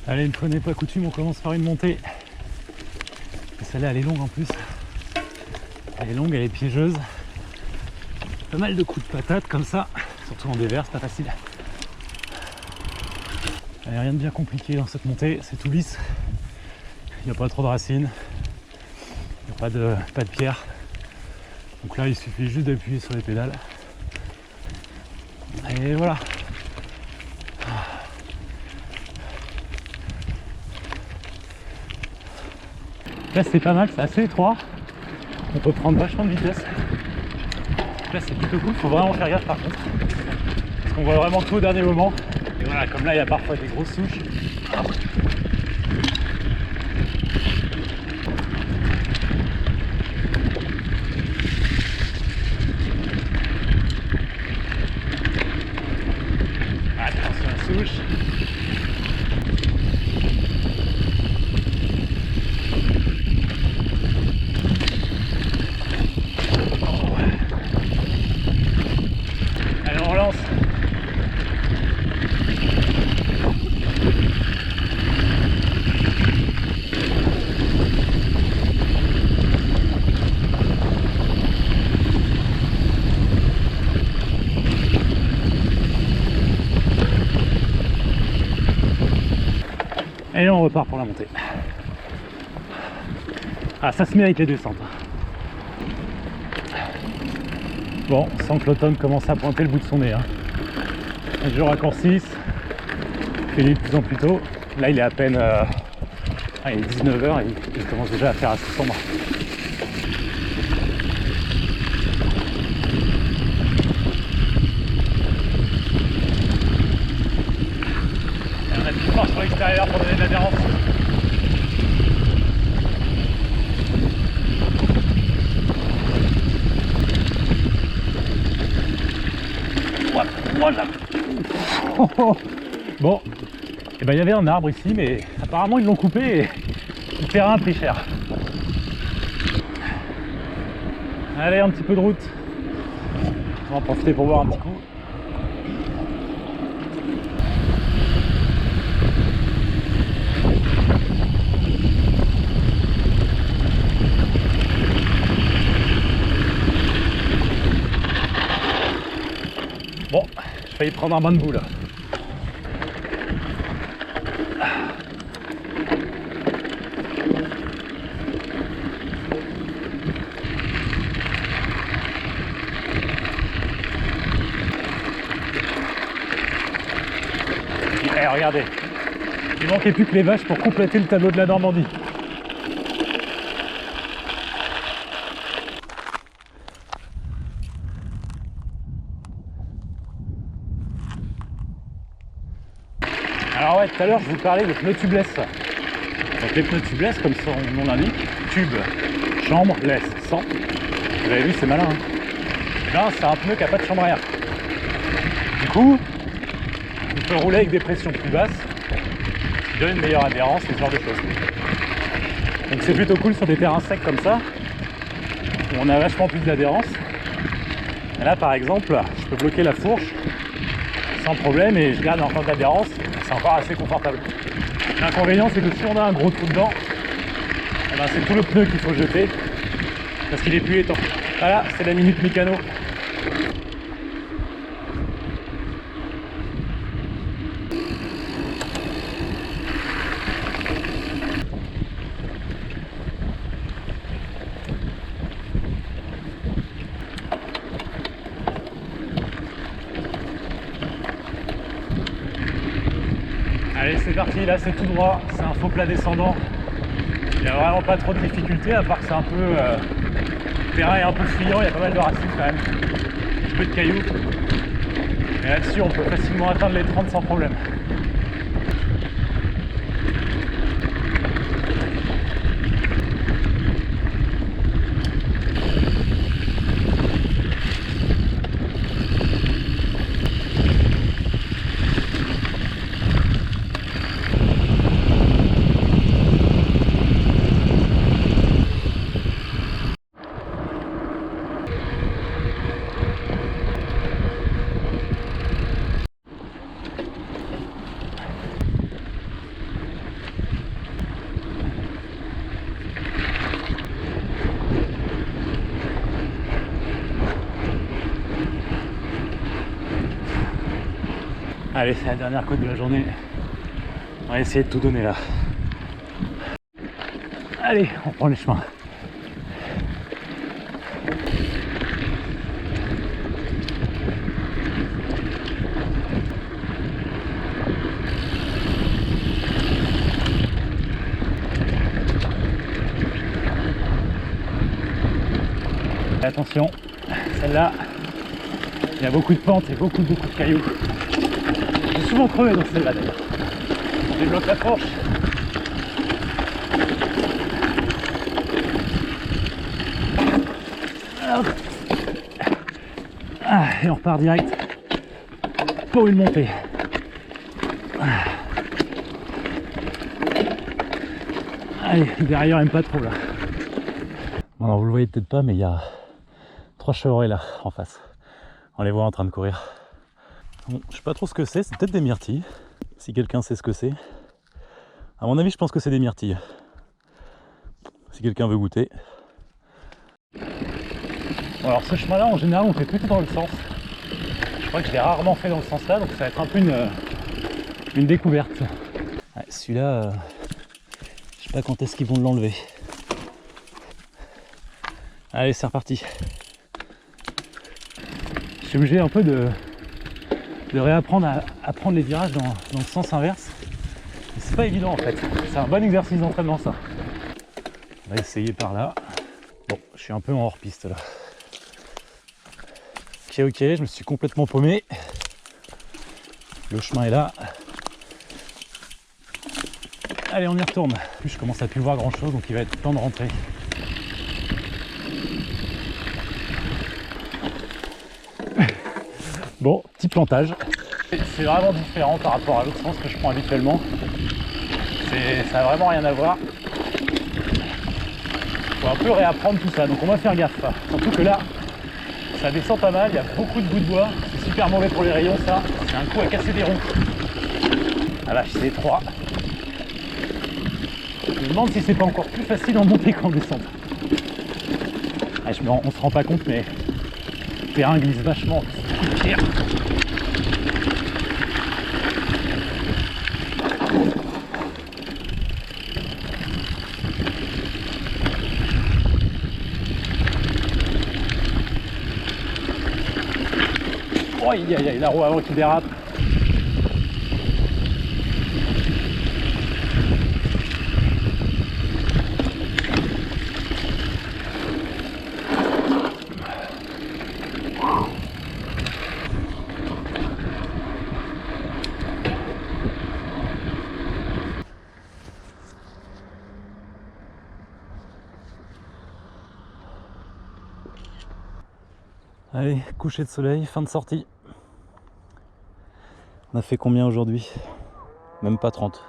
Allez, une fois n'est pas coutume, on commence par une montée. Et celle-là, elle est longue en plus. Elle est longue, elle est piégeuse. Pas mal de coups de patate comme ça, surtout en dévers, c'est pas facile. Il n'y a rien de bien compliqué dans cette montée, c'est tout lisse. Il n'y a pas trop de racines, il n'y a pas de pierre. Donc là, il suffit juste d'appuyer sur les pédales. Et voilà. Là, c'est pas mal, c'est assez étroit. On peut prendre vachement de vitesse. Là, c'est plutôt cool, faut vraiment faire gaffe par contre. Parce qu'on voit vraiment tout au dernier moment. Et voilà, comme là, il y a parfois des grosses souches. Attention à la souche. Allez, on relance. Et là, on repart pour la montée. Ah, ça se met avec les descentes. Bon, on sent que l'automne commence à pointer le bout de son nez. Les jours raccourcissent, il fait nuit de plus en plus tôt. Là, il est à peine il est 19h et il commence déjà à faire assez sombre. Et on a plus fort sur l'extérieur pour donner de l'adhérence. Voilà. Bon, et ben il y avait un arbre ici, mais apparemment ils l'ont coupé et le terrain a pris cher. Allez, un petit peu de route. On va en profiter pour boire un petit coup. Bon, j'ai failli prendre un bain de boue là. Et regardez, il manquait plus que les vaches pour compléter le tableau de la Normandie. Alors ouais, tout à l'heure je vous parlais de pneus tubeless. Donc les pneus tubeless, comme son nom l'indique, tube, chambre, laisse, sans. Vous avez vu, c'est malin. Là, c'est un pneu qui n'a pas de chambre à air. Du coup, il peut rouler avec des pressions plus basses, ce qui donne une meilleure adhérence et ce genre de choses. Donc c'est plutôt cool sur des terrains secs comme ça, où on a vachement plus d'adhérence. Et là par exemple, je peux bloquer la fourche sans problème et je garde encore de l'adhérence, c'est encore assez confortable. L'inconvénient c'est que si on a un gros trou dedans, eh ben, c'est tout le pneu qu'il faut jeter, parce qu'il est plus étanche. Voilà, c'est la minute Mécano. Allez, c'est parti, là c'est tout droit, c'est un faux plat descendant. Il n'y a vraiment pas trop de difficultés, à part que c'est un peu... le terrain est un peu fuyant, il y a pas mal de racines quand même. Un petit peu de cailloux. Et là-dessus, on peut facilement atteindre les 30 sans problème. Allez, c'est la dernière côte de la journée. On va essayer de tout donner là. Allez, on prend les chemins. Et attention, celle-là, il y a beaucoup de pentes et beaucoup de cailloux. J'ai souvent crevé dans celle-là d'ailleurs. On débloque la planche. Ah, et on repart direct pour une montée. Allez, derrière aime pas trop là. Bon, alors vous le voyez peut-être pas, mais il y a 3 chevreuils là en face. On les voit en train de courir. Bon, je sais pas trop ce que c'est peut-être des myrtilles. Si quelqu'un sait ce que c'est. À mon avis, je pense que c'est des myrtilles. Si quelqu'un veut goûter. Bon, alors ce chemin-là, en général, on fait plutôt dans le sens. Je crois que je l'ai rarement fait dans ce sens-là, donc ça va être un peu une découverte. Ouais, celui-là, je sais pas quand est-ce qu'ils vont l'enlever. Allez, c'est reparti. Je suis obligé un peu de réapprendre à prendre les virages dans le sens inverse. C'est pas évident en fait. C'est un bon exercice d'entraînement ça. On va essayer par là. Bon, je suis un peu en hors-piste là. Ok, je me suis complètement paumé. Le chemin est là. Allez, on y retourne. En plus, je commence à plus voir grand chose, donc il va être temps de rentrer. Bon, petit plantage. C'est vraiment différent par rapport à l'autre sens que je prends habituellement. Ça n'a vraiment rien à voir. Faut un peu réapprendre tout ça, donc on va faire gaffe. Surtout que là, ça descend pas mal, il y a beaucoup de bouts de bois. C'est super mauvais pour les rayons ça. C'est un coup à casser des roues. Ah vache, c'est étroit. Je me demande si c'est pas encore plus facile en montée qu'en descente. Ah, on se rend pas compte, mais le terrain glisse vachement. Oh, aïe, la roue avant qui dérape. Allez, coucher de soleil, fin de sortie. On a fait combien aujourd'hui? Même pas 30.